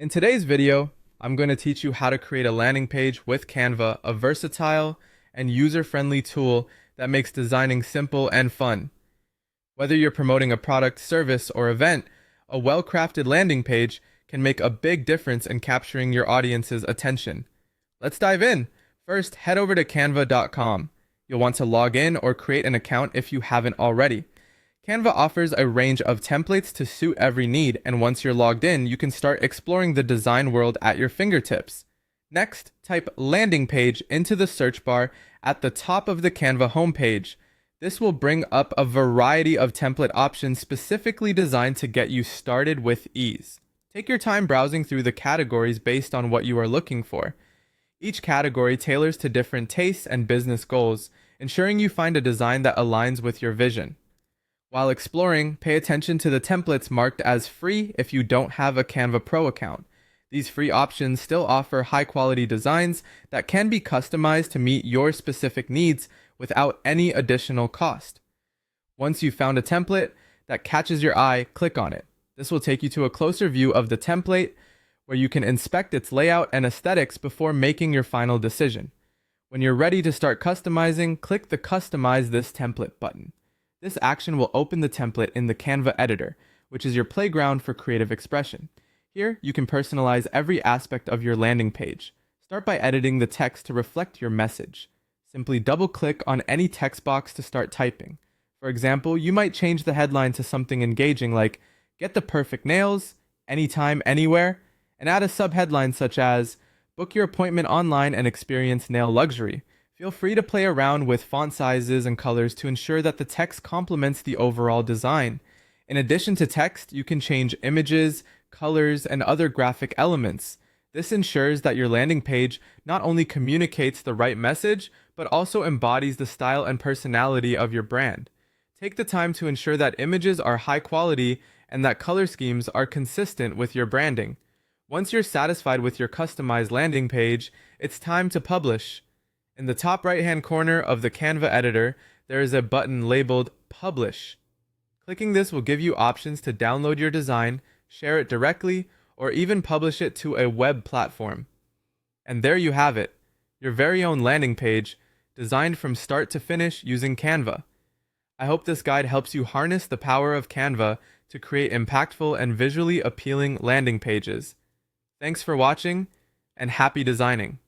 In today's video, I'm going to teach you how to create a landing page with Canva, a versatile and user-friendly tool that makes designing simple and fun. Whether you're promoting a product, service, or event, a well-crafted landing page can make a big difference in capturing your audience's attention. Let's dive in. First, head over to canva.com. You'll want to log in or create an account if you haven't already. Canva offers a range of templates to suit every need, and once you're logged in, you can start exploring the design world at your fingertips. Next, type landing page into the search bar at the top of the Canva homepage. This will bring up a variety of template options specifically designed to get you started with ease. Take your time browsing through the categories based on what you are looking for. Each category tailors to different tastes and business goals, ensuring you find a design that aligns with your vision. While exploring, pay attention to the templates marked as free if you don't have a Canva Pro account. These free options still offer high-quality designs that can be customized to meet your specific needs without any additional cost. Once you've found a template that catches your eye, click on it. This will take you to a closer view of the template where you can inspect its layout and aesthetics before making your final decision. When you're ready to start customizing, click the Customize this template button. This action will open the template in the Canva editor, which is your playground for creative expression. Here, you can personalize every aspect of your landing page. Start by editing the text to reflect your message. Simply double-click on any text box to start typing. For example, you might change the headline to something engaging like, "Get the perfect nails, anytime, anywhere," and add a subheadline such as, "Book your appointment online and experience nail luxury." Feel free to play around with font sizes and colors to ensure that the text complements the overall design. In addition to text, you can change images, colors, and other graphic elements. This ensures that your landing page not only communicates the right message, but also embodies the style and personality of your brand. Take the time to ensure that images are high quality and that color schemes are consistent with your branding. Once you're satisfied with your customized landing page, it's time to publish. In the top right-hand corner of the Canva editor, there is a button labeled Publish. Clicking this will give you options to download your design, share it directly, or even publish it to a web platform. And there you have it, your very own landing page, designed from start to finish using Canva. I hope this guide helps you harness the power of Canva to create impactful and visually appealing landing pages. Thanks for watching, and happy designing!